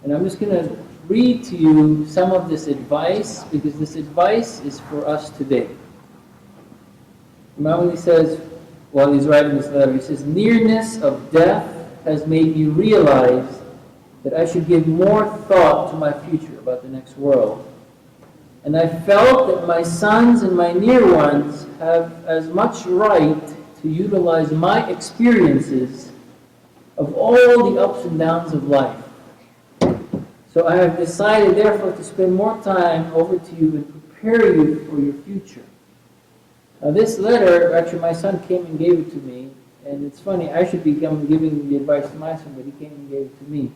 And I'm just going to read to you some of this advice, because this advice is for us today. Imam Ali says, while he's writing this letter, he says, nearness of death has made me realize that I should give more thought to my future about the next world. And I felt that my sons and my near ones have as much right to utilize my experiences of all the ups and downs of life. So I have decided, therefore, to spend more time over to you and prepare you for your future. Now this letter, actually my son came and gave it to me, and it's funny, I should be giving the advice to my son, but he came and gave it to me.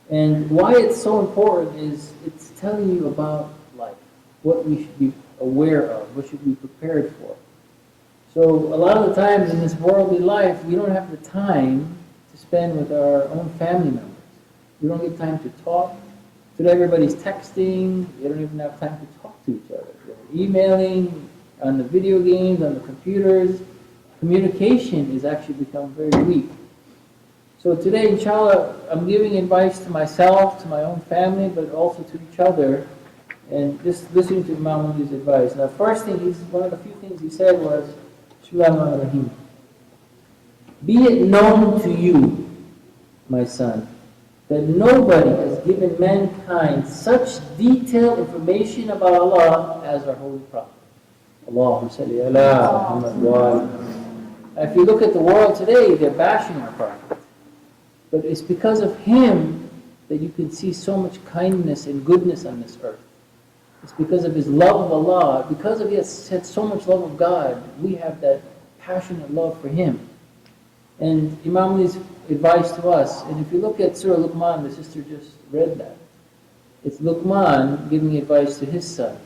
And why it's so important is it's telling you about life, what we should be aware of, what should be prepared for. So a lot of the times in this worldly life, we don't have the time to spend with our own family members. We don't get time to talk. Today everybody's texting. They don't even have time to talk to each other. They're emailing, on the video games, on the computers. Communication has actually become very weak. So today, inshallah, I'm giving advice to myself, to my own family, but also to each other, and just listening to Imam Ali's advice. Now, first thing, one of the few things he said was, Bismillahirrahmanirrahim. Be it known to you, my son, that nobody has given mankind such detailed information about Allah as our Holy Prophet. Allahumma salli ala Muhammad wa ali. If you look at the world today, they're bashing our Prophet. But it's because of him that you can see so much kindness and goodness on this earth. It's because of his love of Allah. Because of he has had so much love of God, we have that passionate love for him. And Imam Ali's advice to us, and if you look at Surah Luqman, the sister just read that. It's Luqman giving advice to his son.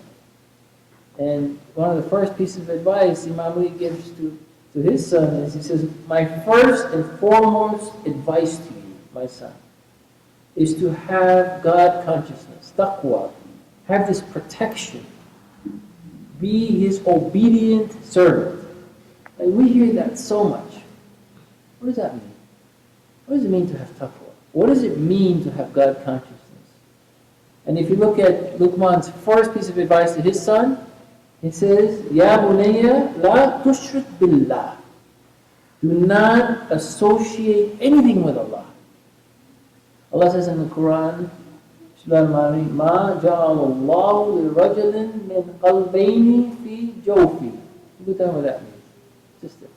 And one of the first pieces of advice Imam Ali gives to his son is, he says, my first and foremost advice to you, my son, is to have God consciousness, taqwa, have this protection, be his obedient servant. And we hear that so much. What does that mean? What does it mean to have taqwa? What does it mean to have God consciousness? And if you look at Luqman's first piece of advice to his son, it says, Ya bunayya la tushrik billah. Do not associate anything with Allah. Allah says in the Quran, Ma ja'alallahu li rajulin min qalbayni fi jawfi. Look at what that means. Just it.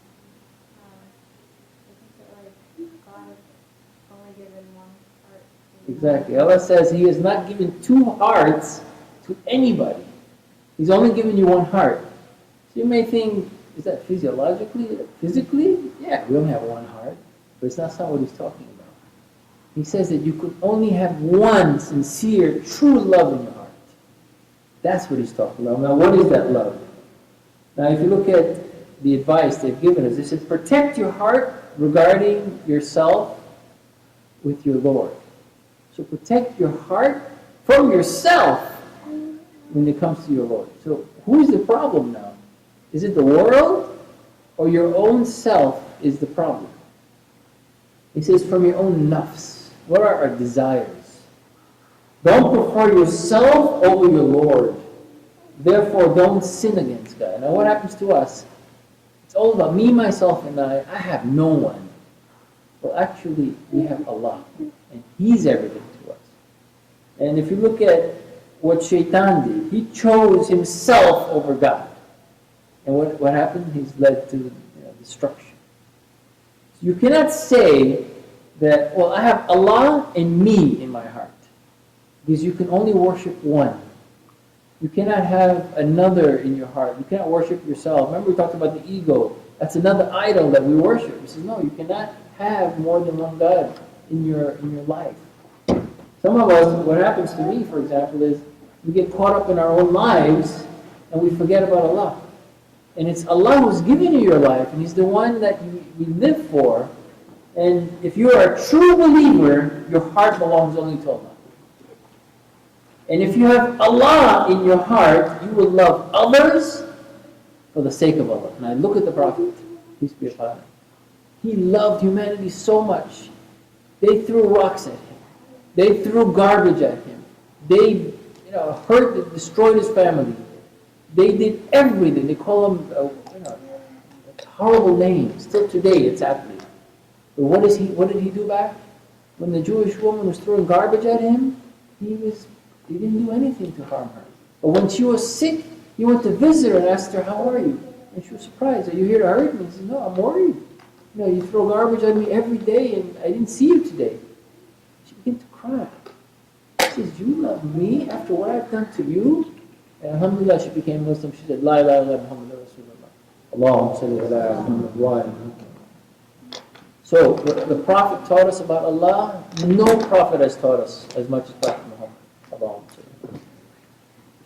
Exactly. Allah says He has not given two hearts to anybody. He's only given you one heart. So you may think, is that physiologically, physically? Yeah, we only have one heart. But it's not what He's talking about. He says that you could only have one sincere, true love in your heart. That's what He's talking about. Now, what is that love? Now, if you look at the advice they've given us, they said, protect your heart regarding yourself with your Lord. So protect your heart from yourself when it comes to your Lord. So who's the problem now? Is it the world or your own self is the problem? He says from your own nafs. What are our desires? Don't prefer yourself over your Lord. Therefore don't sin against God. Now what happens to us? It's all about me, myself, and I. I have no one. Well actually we have Allah. And He's everything to us. And if you look at what Shaitan did, he chose himself over God. And what happened? He's led to destruction. So you cannot say that, well, I have Allah and me in my heart. Because you can only worship one. You cannot have another in your heart. You cannot worship yourself. Remember we talked about the ego. That's another idol that we worship. He says, no, you cannot have more than one God in your life. Some of us, what happens to me, for example, is we get caught up in our own lives and we forget about Allah. And it's Allah who's given you your life, and He's the one that we live for. And if you are a true believer, your heart belongs only to Allah. And if you have Allah in your heart, you will love others for the sake of Allah. And I look at the Prophet, peace be upon him. He loved humanity so much. They threw rocks at him. They threw garbage at him. They hurt, destroyed his family. They did everything. They call him horrible names. Still today it's happening. But what did he do back? When the Jewish woman was throwing garbage at him, he didn't do anything to harm her. But when she was sick, he went to visit her and asked her, "How are you?" And she was surprised. "Are you here to hurt me?" He said, "No, I'm worried. You throw garbage at me every day and I didn't see you today." She began to cry. She says, "You love me after what I've done to you?" And alhamdulillah, she became Muslim. She said, "La ilaha illallah Muhammadur Rasulullah. Allahumma salli ala Muhammad wa ala Muhammad." So, the Prophet taught us about Allah. No Prophet has taught us as much as Prophet Muhammad.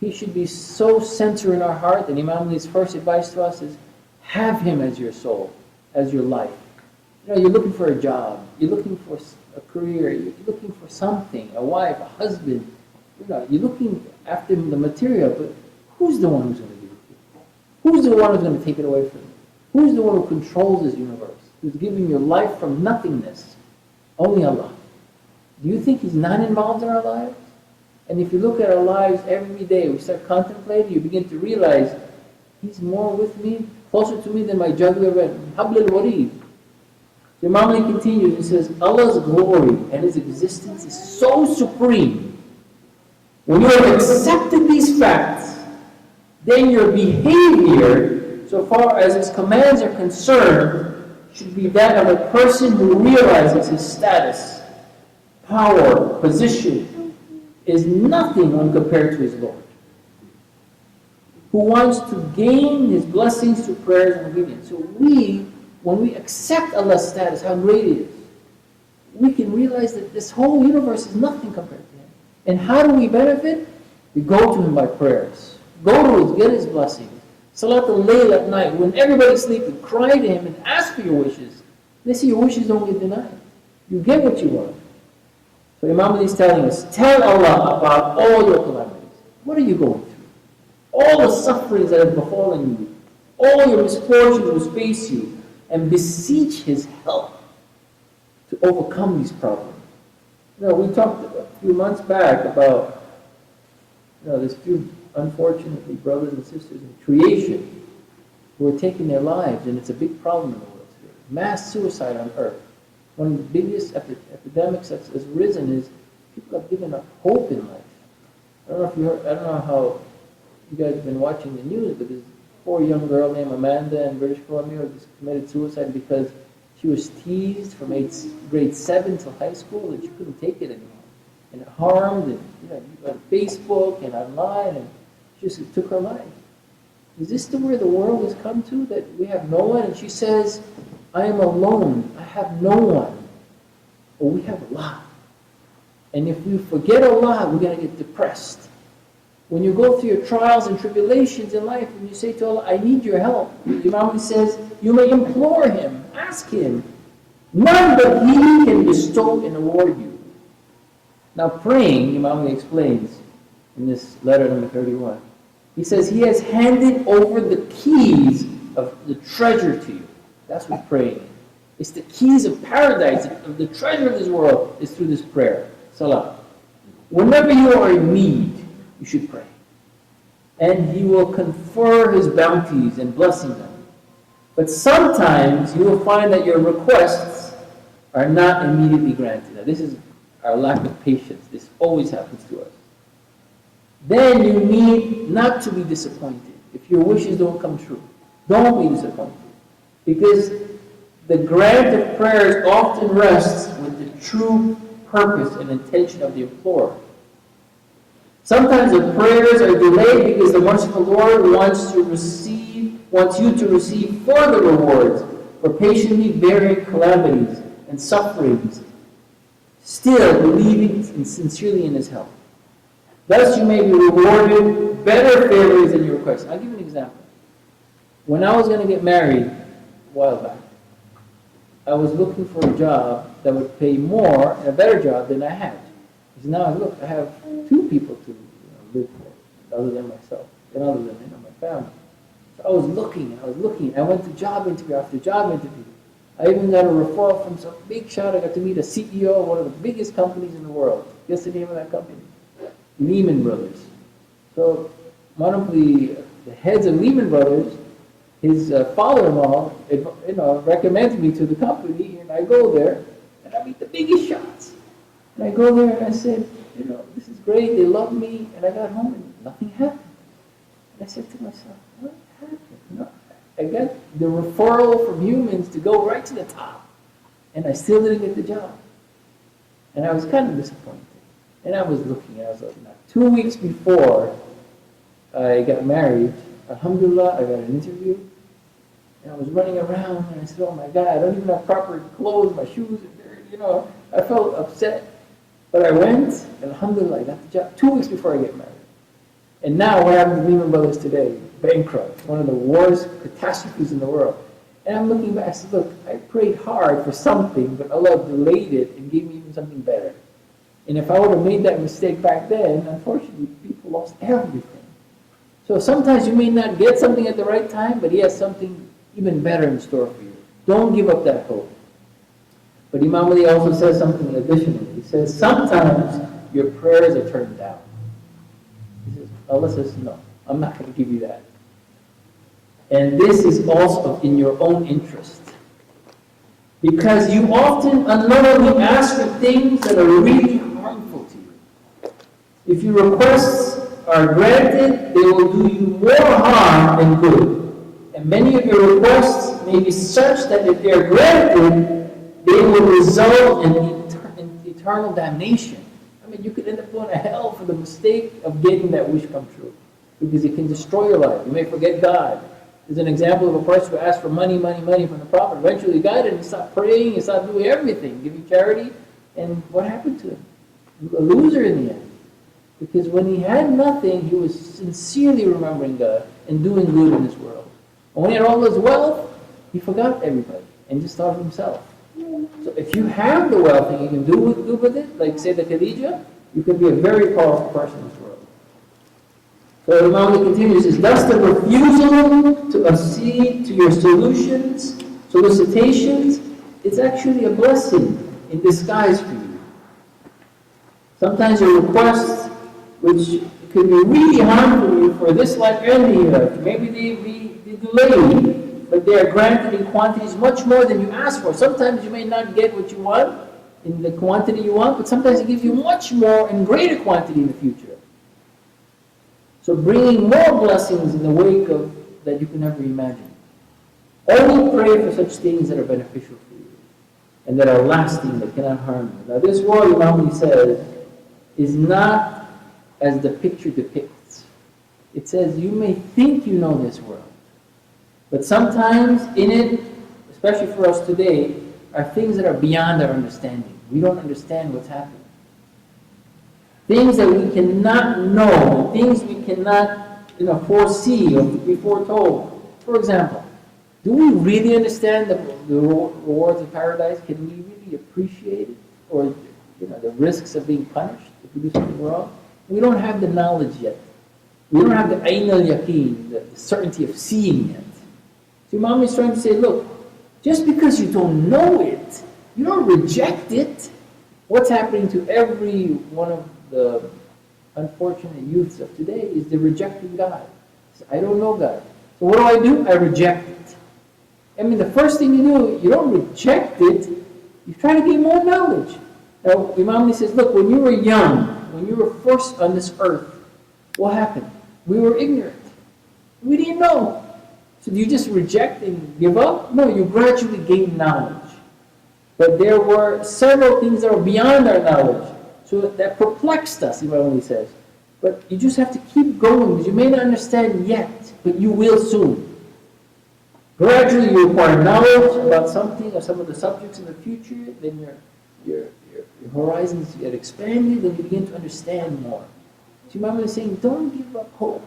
He should be so centered in our heart, and Imam Ali's first advice to us is, have him as your soul, as your life. You're looking for a job, you're looking for a career, you're looking for something, a wife, a husband. You're looking after the material, but who's the one who's going to give it to you? Who's the one who's going to take it away from you? Who's the one who controls this universe? Who's giving your life from nothingness? Only Allah. Do you think He's not involved in our lives? And if you look at our lives every day, we start contemplating, you begin to realize He's more with me, closer to me than my jugular vein. Habl al-Warid. So Imam Ali continues and says, Allah's glory and His existence is so supreme. When you have accepted these facts, then your behavior, so far as His commands are concerned, should be that of a person who realizes his status, power, position is nothing when compared to his Lord, who wants to gain His blessings through prayers and obedience. So when we accept Allah's status, how great it is, we can realize that this whole universe is nothing compared to Him. And how do we benefit? We go to Him by prayers. Go to Him, get His blessings. Salat al-Layl at night, when everybody's sleeping, cry to Him and ask for your wishes. They say your wishes don't get denied. You get what you want. So Imam Ali is telling us, tell Allah about all your calamities. What are you going through? All the sufferings that have befallen you, all your misfortunes which face you, and beseech His help to overcome these problems. We talked a few months back about there's few, unfortunately, brothers and sisters in creation who are taking their lives, and it's a big problem in the world today. Mass suicide on earth. One of the biggest epidemics that's risen is people have given up hope in life. I don't know how you guys have been watching the news, but there's a poor young girl named Amanda in British Columbia who just committed suicide because she was teased from grade 7 till high school and she couldn't take it anymore. And it harmed, and on Facebook and online, and she just took her life. Is this to where the world has come to, that we have no one? And she says, I am alone, I have no one. But we have Allah. And if we forget Allah, we're going to get depressed. When you go through your trials and tribulations in life, and you say to Allah, I need your help, Imam Ali says, you may implore Him, ask Him. None but He can bestow and award you. Now praying, Imam Ali explains in this letter number 31, he says He has handed over the keys of the treasure to you. That's what praying is. It's the keys of paradise, of the treasure of this world, is through this prayer, salah. Whenever you are in need, you should pray. And He will confer His bounties and blessings on you. But sometimes you will find that your requests are not immediately granted. Now this is our lack of patience. This always happens to us. Then you need not to be disappointed. If your wishes don't come true, don't be disappointed. Because the grant of prayers often rests with the true purpose and intention of the implorer. Sometimes the prayers are delayed because the merciful Lord wants you to receive further rewards for patiently bearing calamities and sufferings, still believing sincerely in His help. Thus you may be rewarded better favors than your request. I'll give you an example. When I was going to get married a while back, I was looking for a job that would pay more, and a better job than I had. Because now I have two people to live for, other than myself, and other than my family. So I was looking. I went to job interview after job interview. I even got a referral from some big shot. I got to meet a CEO of one of the biggest companies in the world. Guess the name of that company? Lehman Brothers. So one of the heads of Lehman Brothers, his father-in-law, recommends me to the company, and I go there, and I meet the biggest shots. And I go there and I said, this is great, they love me, and I got home and nothing happened. And I said to myself, what happened? I got the referral from humans to go right to the top, and I still didn't get the job. And I was kind of disappointed. And I was looking, I was like, 2 weeks before I got married, alhamdulillah, I got an interview, and I was running around, and I said, oh my God, I don't even have proper clothes, my shoes are dirty, I felt upset. But I went, and alhamdulillah, I got the job 2 weeks before I get married. And now what happened to Lehman Brothers today? Bankrupt, one of the worst catastrophes in the world. And I'm looking back, I said, look, I prayed hard for something, but Allah delayed it and gave me even something better. And if I would have made that mistake back then, unfortunately, people lost everything. So sometimes you may not get something at the right time, but He has something even better in store for you. Don't give up that hope. But Imam Ali also says something additional. He says, sometimes your prayers are turned down. He says, Allah says, no, I'm not going to give you that. And this is also in your own interest. Because you often unknowingly ask for things that are really harmful to you. If your requests are granted, they will do you more harm than good. And many of your requests may be such that if they are granted, they will result in eternal damnation. I mean, you could end up going to hell for the mistake of getting that wish come true. Because it can destroy your life. You may forget God. There's an example of a person who asked for money from the Prophet. Eventually he got it and he stopped praying, he stopped doing everything, giving charity. And what happened to him? A loser in the end. Because when he had nothing, he was sincerely remembering God and doing good in this world. And when he had all his wealth, he forgot everybody and just thought of himself. So if you have the wealth and you can do good with it, like say the Khadija, you can be a very powerful person in this world. So Imam Ali continues, says, thus the refusal to accede to your solicitations, it's actually a blessing in disguise for you. Sometimes your requests, which could be really harmful to you for this life and the hereafter, maybe they be delayed, but they are granted in quantities much more than you ask for. Sometimes you may not get what you want in the quantity you want, but sometimes it gives you much more in greater quantity in the future. So bringing more blessings in the wake of that you can never imagine. Only pray for such things that are beneficial for you and that are lasting, that cannot harm you. Now this world, Imam Ali says, is not as the picture depicts. It says you may think you know this world, but sometimes in it, especially for us today, are things that are beyond our understanding. We don't understand what's happening. Things that we cannot know, things we cannot foresee or be foretold. For example, do we really understand the rewards of paradise? Can we really appreciate it? Or the risks of being punished if we do something wrong? We don't have the knowledge yet. We don't have the ayn al-yaqeen, the certainty of seeing it. So Imam is trying to say, look, just because you don't know it, you don't reject it. What's happening to every one of the unfortunate youths of today is they're rejecting God. So, I don't know God. So what do? I reject it. I mean, the first thing you do, you don't reject it, you try to gain more knowledge. Now, Imam Ali says, look, when you were young, when you were first on this earth, what happened? We were ignorant. We didn't know. So do you just reject and give up? No, you gradually gain knowledge. But there were several things that were beyond our knowledge. So that perplexed us, Imam Ali says. But you just have to keep going, because you may not understand yet, but you will soon. Gradually you acquire knowledge about something or some of the subjects in the future, then your horizons get expanded, and you begin to understand more. So Imam Ali is saying, don't give up hope.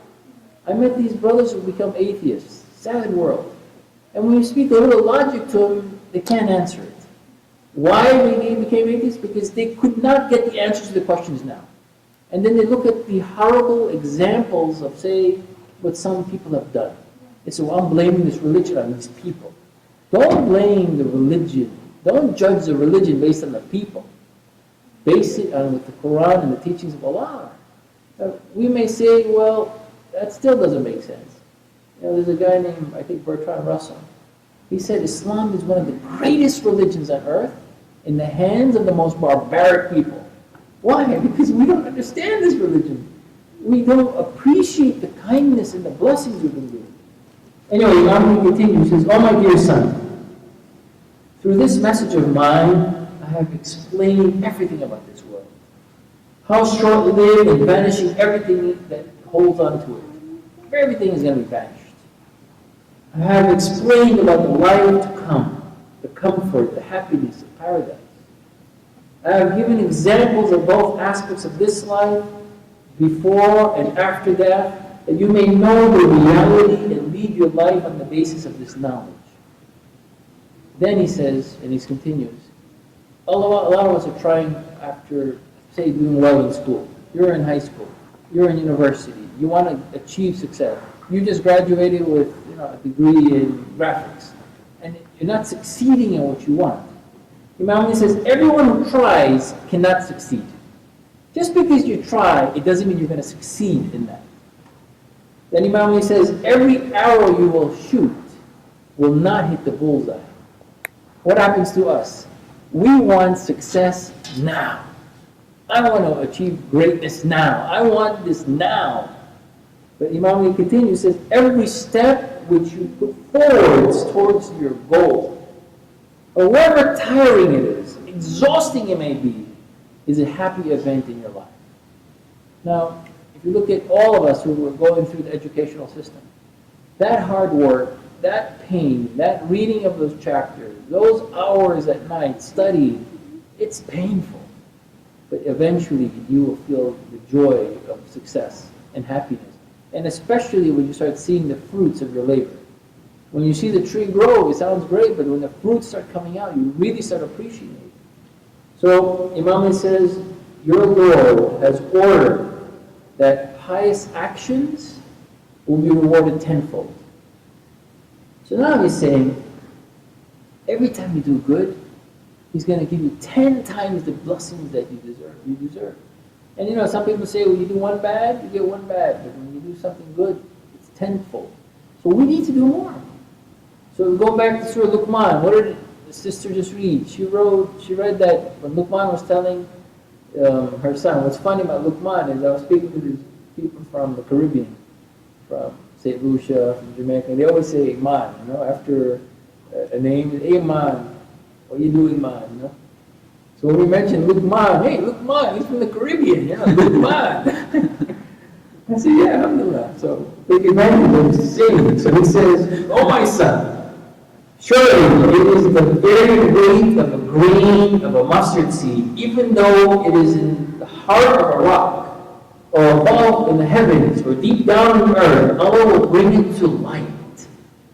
I met these brothers who become atheists. Sad world. And when you speak a little logic to them, they can't answer it. Why they became atheists? Because they could not get the answers to the questions now. And then they look at the horrible examples of, say, what some people have done. They say, well, I'm blaming this religion on these people. Don't blame the religion. Don't judge the religion based on the people. Base it on with the Quran and the teachings of Allah. We may say, well, that still doesn't make sense. There's a guy named, I think, Bertrand Russell. He said Islam is one of the greatest religions on earth in the hands of the most barbaric people. Why? Because we don't understand this religion. We don't appreciate the kindness and the blessings we've been given. Anyway, Imam Ali continues, he says, "Oh my dear son, through this message of mine, I have explained everything about this world. How short-lived and vanishing everything that holds on to it. Everything is going to be vanished. I have explained about the life to come, the comfort, the happiness of paradise. I have given examples of both aspects of this life, before and after death, that you may know the reality and lead your life on the basis of this knowledge." Then he says, and he continues, a lot of us are trying after, say, doing well in school. You're in high school. You're in university. You want to achieve success. You just graduated with a degree in graphics. And you're not succeeding in what you want. Imam Ali says, everyone who tries cannot succeed. Just because you try, it doesn't mean you're going to succeed in that. Then Imam Ali says, every arrow you will shoot will not hit the bullseye. What happens to us? We want success now. I want to achieve greatness now. I want this now. But Imam Ali continues, says, every step which you put forwards towards your goal, however tiring it is, exhausting it may be, is a happy event in your life. Now, if you look at all of us who are going through the educational system, that hard work, that pain, that reading of those chapters, those hours at night studying, it's painful. But eventually you will feel the joy of success and happiness. And especially when you start seeing the fruits of your labor. When you see the tree grow, it sounds great, but when the fruits start coming out, you really start appreciating it. So Imam Ali says, your Lord has ordered that pious actions will be rewarded tenfold. So now he's saying, every time you do good, he's going to give you 10 times the blessings that you deserve. And some people say, when you do one bad, you get one bad. But when you do something good, it's tenfold. So we need to do more. So go back to Surah Luqman. What did the sister just read? She read that when Luqman was telling her son. What's funny about Luqman is I was speaking to these people from the Caribbean, from St. Lucia, from Jamaica. They always say Iman, after a name. Hey, Iman, what you do, Iman, So when we mention Luqman, hey, Luqman, he's from the Caribbean, Luqman. I said, yeah, alhamdulillah. So they imagine him singing. So he says, oh my son, surely it is the very weight of a grain of a mustard seed, even though it is in the heart of a rock, or above in the heavens, or deep down in the earth, Allah will bring it to light.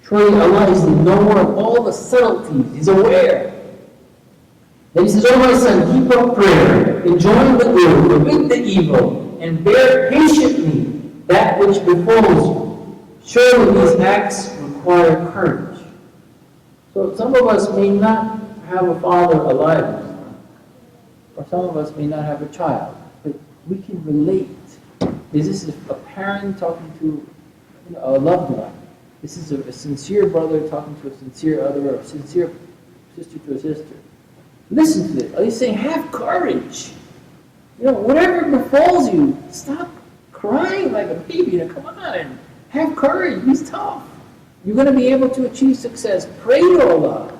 Surely Allah is the knower of all the subtleties, He's aware. Then he says, oh my son, keep up prayer, enjoy the good, forbid the evil, and bear patiently that which befalls you. Surely these acts require courage. So some of us may not have a father alive, or some of us may not have a child, but we can relate. This is a parent talking to a loved one. This is a sincere brother talking to a sincere other, or a sincere sister to a sister. Listen to it. He's saying, have courage. Whatever befalls you, stop crying like a baby. Come on, have courage. He's tough. You're going to be able to achieve success. Pray to Allah.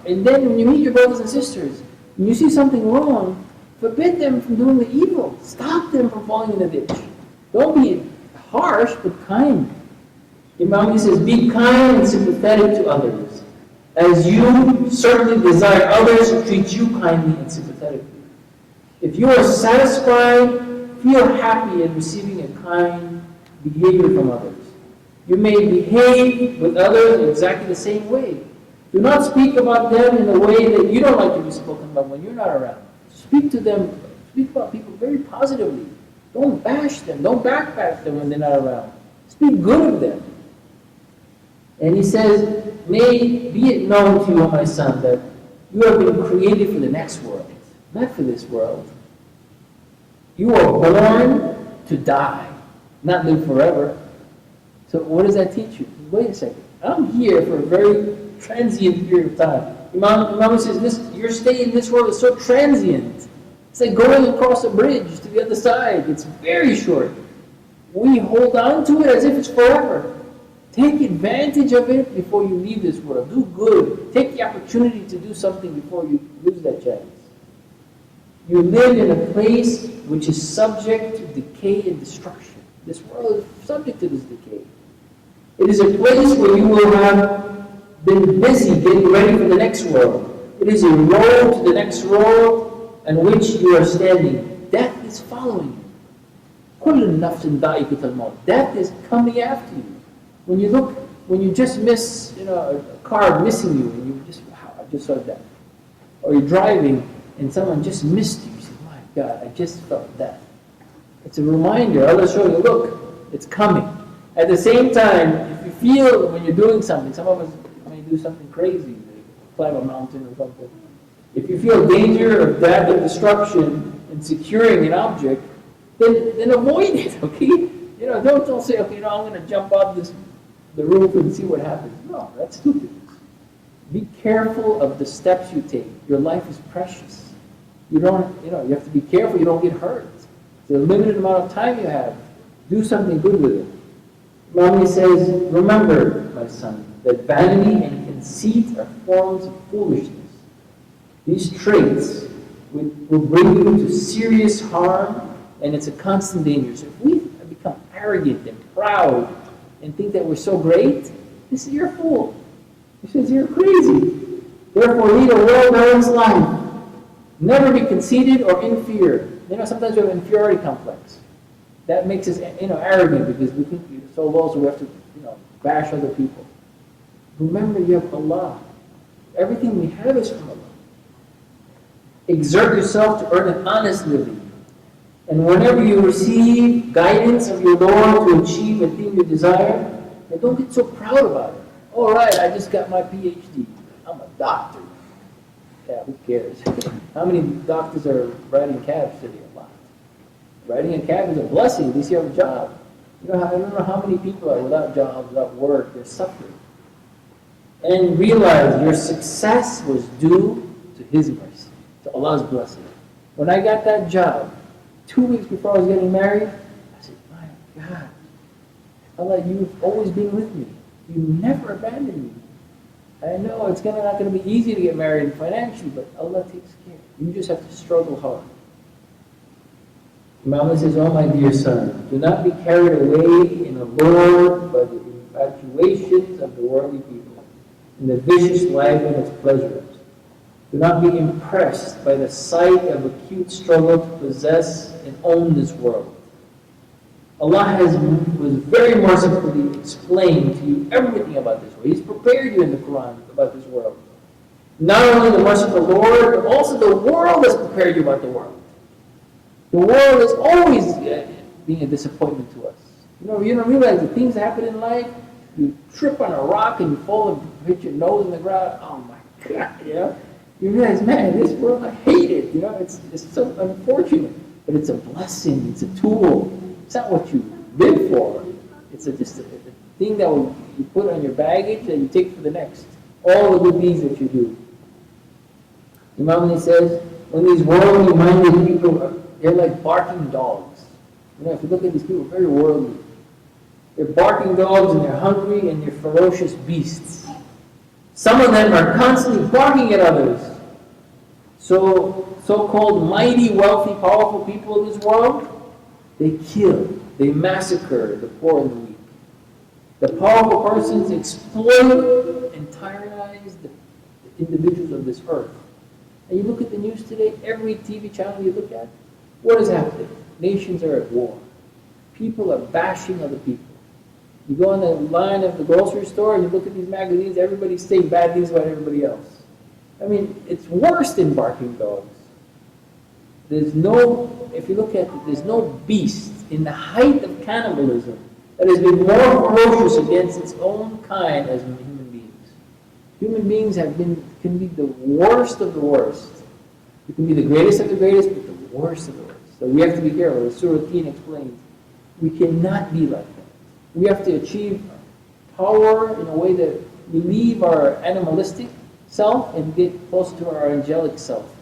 And then when you meet your brothers and sisters, when you see something wrong, forbid them from doing the evil. Stop them from falling in the ditch. Don't be harsh, but kind. Imam Ali says, be kind and sympathetic to others, as you certainly desire others to treat you kindly and sympathetically. If you are satisfied, feel happy in receiving a kind behavior from others. You may behave with others in exactly the same way. Do not speak about them in a way that you don't like to be spoken about when you're not around. Speak to them, speak about people very positively. Don't bash them, don't backpack them when they're not around. Speak good of them. And he says, may be it known to you, O my son, that you have been created for the next world, not for this world. You are born to die, not live forever. So what does that teach you? Wait a second. I'm here for a very transient period of time. Imam Ali says, your stay in this world is so transient. It's like going across a bridge to the other side. It's very short. We hold on to it as if it's forever. Take advantage of it before you leave this world. Do good. Take the opportunity to do something before you lose that chance. You live in a place which is subject to decay and destruction. This world is subject to this decay. It is a place where you will have been busy getting ready for the next world. It is a road to the next road on which you are standing. Death is following you. كُلُّ نَفْسٍ ذَائِقَةُ الْمَوْتِ. Death is coming after you. When you just miss, a car missing you, and you just, wow, I just saw death. Or you're driving and someone just missed you. You say, my God, I just felt death. It's a reminder. Allah show you, look, it's coming. At the same time, if you feel when you're doing something, some of us may do something crazy, like climb a mountain or something. If you feel danger of death or destruction in securing an object, then avoid it, okay? Don't say, okay, I'm going to jump off the roof and see what happens. No, that's stupid. Be careful of the steps you take. Your life is precious. You have to be careful you don't get hurt. It's a limited amount of time you have. Do something good with it. Imam Ali says, remember, my son, that vanity and conceit are forms of foolishness. These traits will bring you to serious harm, and it's a constant danger. So if we become arrogant and proud and think that we're so great, this is your fool. He says you're crazy. Therefore, lead a well-balanced life. Never be conceited or inferior. Sometimes we have an inferiority complex. That makes us, arrogant because we think we're so low, so we have to, bash other people. Remember, you have Allah. Everything we have is from Allah. Exert yourself to earn an honest living. And whenever you receive guidance of your Lord to achieve a thing you desire, don't get so proud about it. All right, I just got my PhD. I'm a doctor. Yeah, who cares? How many doctors are riding cabs today? A lot. Riding a cab is a blessing. At least you have a job. I don't know how many people are without jobs, without work. They're suffering. And realize your success was due to His mercy, to Allah's blessing. When I got that job, 2 weeks before I was getting married, I said, my God, Allah, you've always been with me. You never abandoned me. I know it's not going to be easy to get married financially, but Allah takes care. You just have to struggle hard. Imam Ali says, oh my dear son, do not be carried away and allured by the infatuations of the worldly people and the vicious life and its pleasures. Do not be impressed by the sight of acute struggle to possess and own this world. Allah was very mercifully explained to you everything about this world. He's prepared you in the Quran about this world. Not only the merciful Lord, but also the world has prepared you about the world. The world is always being a disappointment to us. You don't realize the things that happen in life. You trip on a rock and you fall and hit your nose in the ground. Oh my God, You realize, man, this world, I hate it. It's so unfortunate. But it's a blessing. It's a tool. It's not what you live for. It's just a thing that you put on your baggage that you take for the next. All the good deeds that you do. Imam Ali says, when these worldly-minded people, they're like barking dogs. If you look at these people, very worldly. They're barking dogs and they're hungry and they're ferocious beasts. Some of them are constantly barking at others. So-called mighty, wealthy, powerful people in this world, they kill, they massacre the poor and the weak. The powerful persons exploit and tyrannize the individuals of this earth. And you look at the news today, every TV channel you look at, what is happening? Nations are at war. People are bashing other people. You go on the line of the grocery store and you look at these magazines, everybody's saying bad things about everybody else. It's worse than barking dogs. If you look at it, there's no beast in the height of cannibalism that has been more ferocious against its own kind as human beings. Human beings can be the worst of the worst. You can be the greatest of the greatest, but the worst of the worst. So we have to be careful. As Surah Luqman explains, we cannot be like that. We have to achieve power in a way that we leave our animalistic self and get close to our angelic self,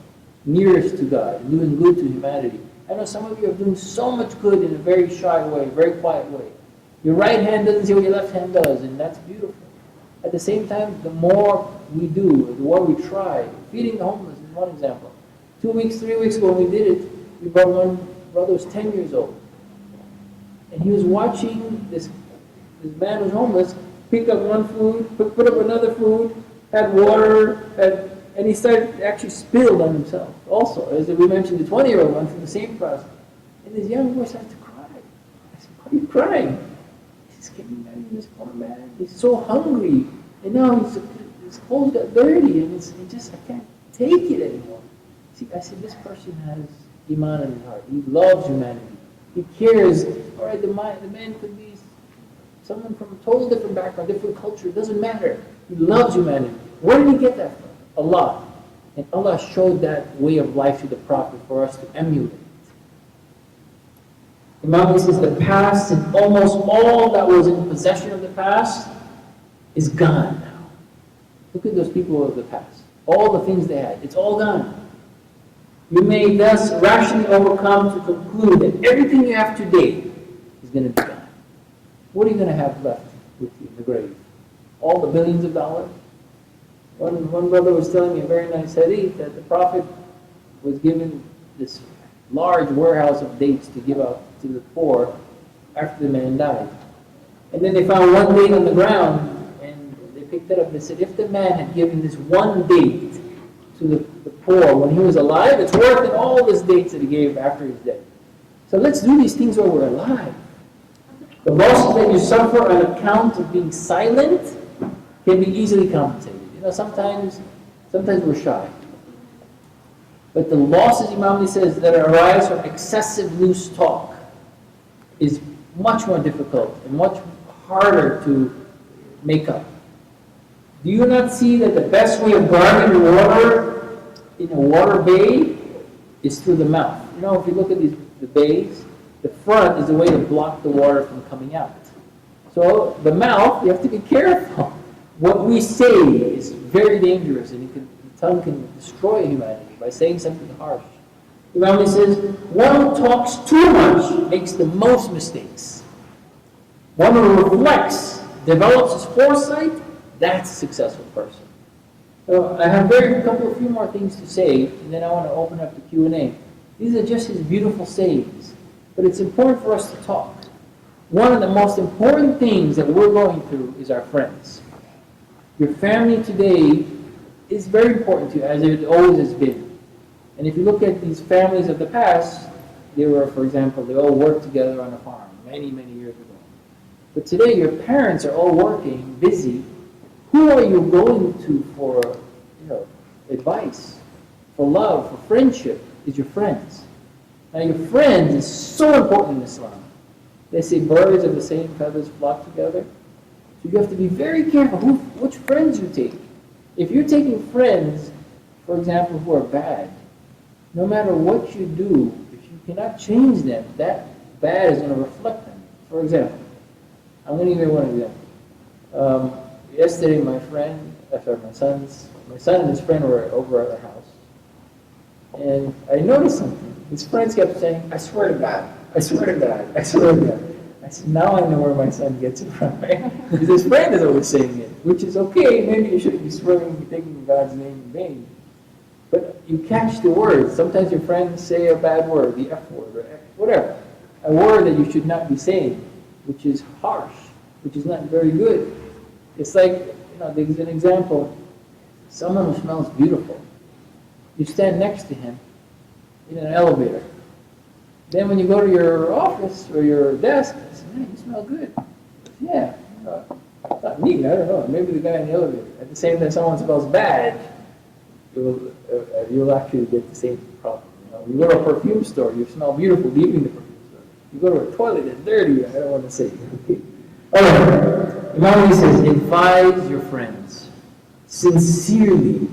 nearest to God, and doing good to humanity. I know some of you are doing so much good in a very shy way, very quiet way. Your right hand doesn't see what your left hand does, and that's beautiful. At the same time, the more we do, the more we try. Feeding the homeless is one example. 2 weeks, 3 weeks ago when we did it, we brought one brother who was 10 years old. And he was watching this man who was homeless pick up one food, put up another food, had water, and he started actually spilled on himself also. As we mentioned, the 20-year-old went through the same process. And this young boy started to cry. I said, why are you crying? He says, can you imagine this poor man? He's so hungry. And now his clothes got dirty, and I can't take it anymore. See, I said, this person has Iman in his heart. He loves humanity. He cares. All right, the man could be someone from a total different background, different culture. It doesn't matter. He loves humanity. Where did he get that from? Allah. And Allah showed that way of life to the Prophet for us to emulate. Imam Ali says the past and almost all that was in possession of the past is gone now. Look at those people of the past. All the things they had, it's all gone. You may thus rationally overcome to conclude that everything you have today is going to be gone. What are you going to have left with you in the grave? All the billions of dollars? One brother was telling me a very nice hadith that the Prophet was given this large warehouse of dates to give out to the poor after the man died. And then they found one date on the ground, and they picked it up and they said, if the man had given this one date to the poor when he was alive, it's worth it all these dates that he gave after his death. So let's do these things while we're alive. The losses that you suffer on account of being silent can be easily compensated. Sometimes we're shy. But the losses, Imam Ali says, that arise from excessive loose talk is much more difficult and much harder to make up. Do you not see that the best way of guarding water in a water bay is through the mouth? If you look at the bays, the front is a way to block the water from coming out. So the mouth, you have to be careful. What we say is very dangerous, and the tongue can destroy humanity by saying something harsh. Imam Ali says, one who talks too much makes the most mistakes. One who reflects, develops his foresight, that's a successful person. So I have a few more things to say, and then I want to open up the Q&A. These are just his beautiful sayings, but it's important for us to talk. One of the most important things that we're going through is our friends. Your family today is very important to you, as it always has been. And if you look at these families of the past, they were, for example, they all worked together on a farm many, many years ago. But today, your parents are all working, busy. Who are you going to for, advice, for love, for friendship? Is your friends. Now, your friends is so important in Islam. They say birds of the same feathers flock together. So you have to be very careful which friends you take. If you're taking friends, for example, who are bad, no matter what you do, if you cannot change them, that bad is going to reflect them. For example, I'm going to give you one example. Yesterday, my son and his friend were over at our house, and I noticed something. His friends kept saying, "I swear to God, I swear to God, I swear to God." I said, now I know where my son gets it from, right? Because his friend is always saying it, which is okay. Maybe you shouldn't be swearing, taking God's name in vain. But you catch the words. Sometimes your friends say a bad word, the F word, or whatever. A word that you should not be saying, which is harsh, which is not very good. It's like, there's an example. Someone who smells beautiful. You stand next to him in an elevator. Then when you go to your office or your desk, you say, man, you smell good. Yeah. Not me, I don't know. Maybe the guy in the elevator. At the same time, someone smells bad, you'll actually get the same problem. You go to a perfume store, you smell beautiful leaving the perfume store. You go to a toilet, it's dirty. I don't want to say. Okay. All right. Imam Ali says, advise your friends. sincerely,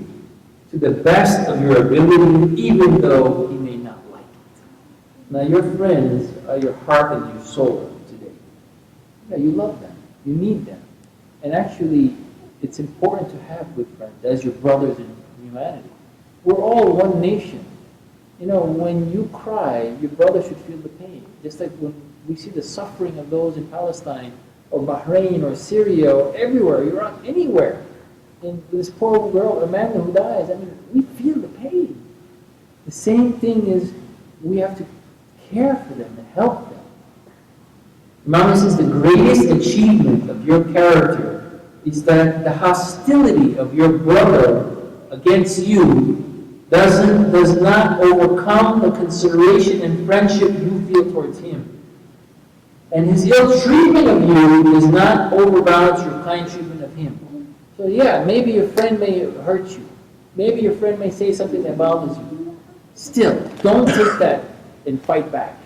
to the best of your ability, even though he may not like it. Now your friends are your heart and your soul today. Yeah, you love them. You need them. And actually, it's important to have good friends as your brothers in humanity. We're all one nation. You know, when you cry, your brother should feel the pain. Just like when we see the suffering of those in Palestine or Bahrain or Syria or everywhere, Iraq, anywhere. And this poor girl, Amanda, who dies, I mean, we feel the pain. The same thing is we have to care for them and help them. Imam says the greatest achievement of your character is that the hostility of your brother against you does not overcome the consideration and friendship you feel towards him. And his ill treatment of you does not overbalance your kind treatment of him. So yeah, maybe your friend may hurt you. Maybe your friend may say something that bothers you. Still, don't take that and fight back.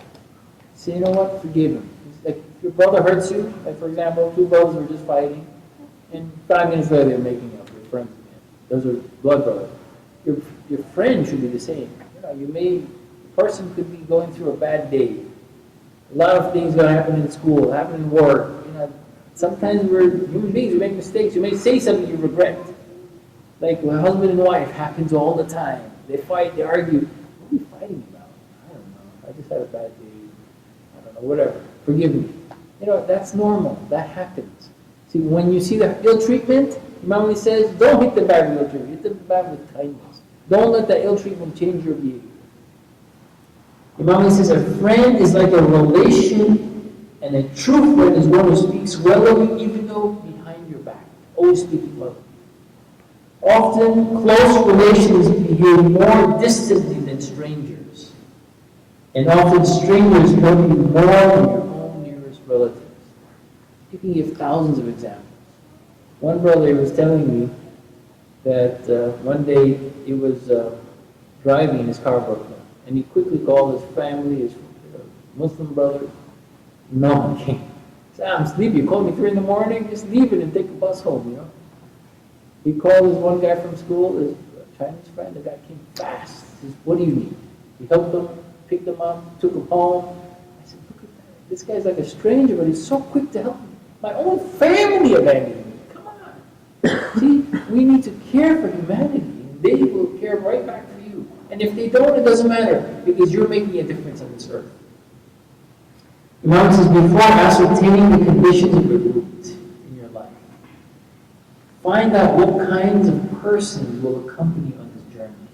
Say, you know what, forgive him. Like if your brother hurts you, like for example, two brothers were just fighting, and 5 minutes later they're making up, they're friends again. Those are blood brothers. Your friend should be the same. The person could be going through a bad day. A lot of things going to happen in school, happen in work. Sometimes we're human beings, we make mistakes. You may say something you regret. Like a husband and wife happens all the time. They fight, they argue. What are we fighting about? I don't know. I just had a bad day. I don't know, whatever. Forgive me. That's normal. That happens. See, when you see the ill treatment, Imam Ali says, don't hit them back with ill treatment. Hit them back with kindness. Don't let that ill treatment change your behavior. Imam Ali says, a friend is like a relation, and a true friend is one who speaks well of you, even though behind your back. Always speaking well of you. Often, close relations behave more distantly than strangers. And often, strangers know you more than your own nearest relatives. You can give thousands of examples. One brother was telling me that one day he was driving and his car broke down. And he quickly called his family, his Muslim brothers. No one came. He said, I'm sleepy. You called me 3 in the morning, just leave it and take a bus home, He called his one guy from school, his Chinese friend. The guy came fast. He said, what do you need? He helped him, picked him up, took him home. I said, look at that. This guy's like a stranger, but he's so quick to help me. My own family abandoned me. Come on. See, we need to care for humanity, and they will care right back for you. And if they don't, it doesn't matter, because you're making a difference on this earth. Imam says, before ascertaining the conditions of your route in your life, find out what kinds of persons will accompany you on this journey.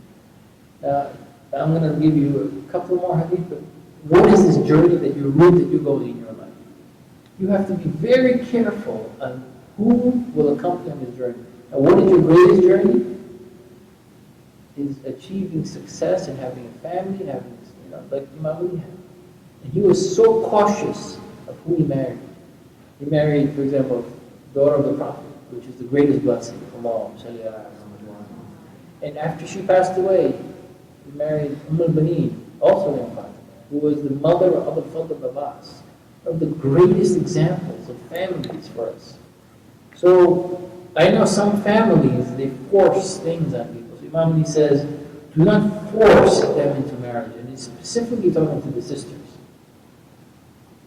I'm going to give you a couple more hadith, but what is this journey your route that you're going in your life? You have to be very careful on who will accompany on this journey. And what is your greatest journey? Is achieving success and having a family, having, like Imam Ali had. And he was so cautious of who he married. He married, for example, the daughter of the Prophet, which is the greatest blessing from all. And after she passed away, he married al-Baneen, also named Fatima, who was the mother of Al-Fadl Abbas, of the greatest examples of families for us. So, I know some families, they force things on people. So Imam Ali says, do not force them into marriage. And he's specifically talking to the sisters,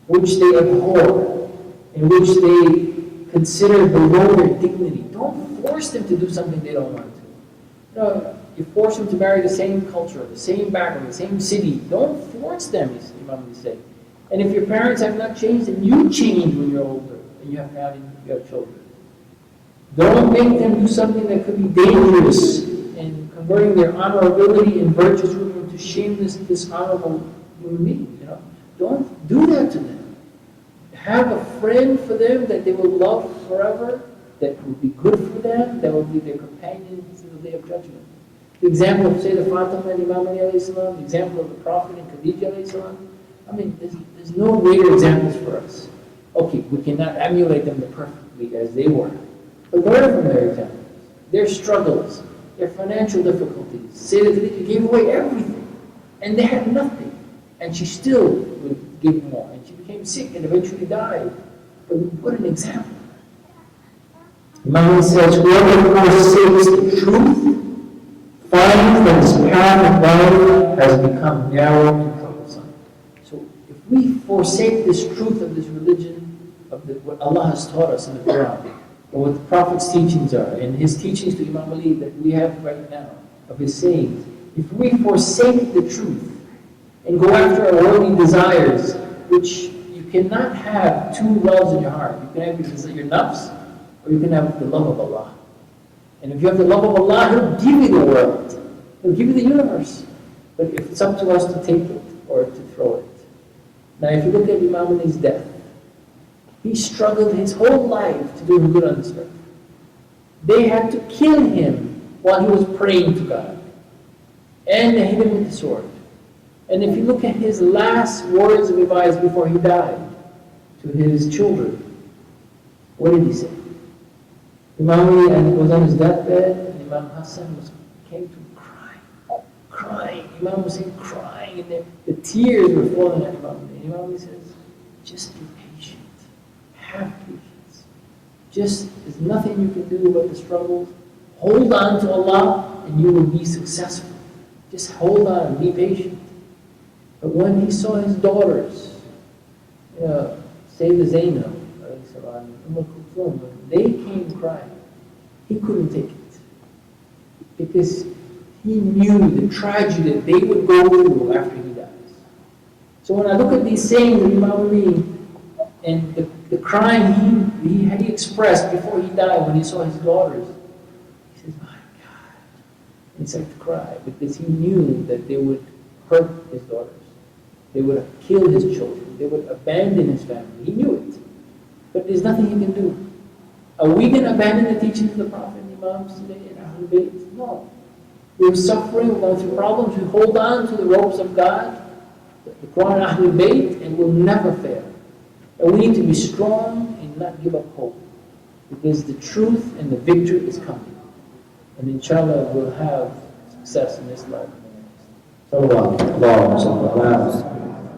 which they abhor, in which they consider below their dignity. Don't force them to do something they don't want to. You force them to marry the same culture, the same background, the same city. Don't force them, Imam Ali said. And if your parents have not changed, then you change when you're older and you have family, you have children. Don't make them do something that could be dangerous in converting their honorability and virtuous women into shameless, dishonorable human beings. Don't do that to them. Have a friend for them that they will love forever, that will be good for them, that will be their companions in the day of judgment. The example of Sayyidah Fatima and Imam Ali alayhi salam, the example of the Prophet and Khadija alayhi salam. There's no greater examples for us. Okay, we cannot emulate them perfectly as they were, but learn from their examples, their struggles, their financial difficulties. Sayyidah Khadija gave away everything, and they had nothing, and she still would give more, and she became sick and eventually died. But what an example. Imam Ali says, whoever forsakes the truth finds that his path of life has become narrow and troublesome. So if we forsake this truth of this religion, of what Allah has taught us in the Quran, or what the Prophet's teachings are, and his teachings to Imam Ali that we have right now, of his sayings, if we forsake the truth and go after our worldly desires, which you cannot have two loves in your heart. You can have your nafs, or you can have the love of Allah. And if you have the love of Allah, He'll give you the world. He'll give you the universe. But if it's up to us to take it or to throw it. Now if you look at Imam Ali's death, he struggled his whole life to do good on this earth. They had to kill him while he was praying to God. And they hit him with the sword. And if you look at his last words of advice before he died to his children, what did he say? Imam Ali was on his deathbed, and Imam Hassan came to him crying. Imam was crying, and the tears were falling at Imam Ali. And Imam Ali says, just be patient. Have patience. There's nothing you can do about the struggles. Hold on to Allah, and you will be successful. Just hold on, be patient. But when he saw his daughters, Sayyidah Zainab, when they came crying, he couldn't take it. Because he knew the tragedy that they would go through after he dies. So when I look at these sayings of Imam Ali, and the crying he expressed before he died when he saw his daughters, he says, my God. And he started to cry because he knew that they would hurt his daughters. They would kill his children. They would abandon his family. He knew it. But there's nothing he can do. Are we going to abandon the teachings of the Prophet and Imams today in Ahlul Bayt? No. We're suffering, we're going through problems. We hold on to the ropes of God, the Quran and Ahlul Bayt, and we'll never fail. And we need to be strong and not give up hope. Because the truth and the victory is coming. And inshallah we'll have success in this life. Sallallahu alaihi wasallam.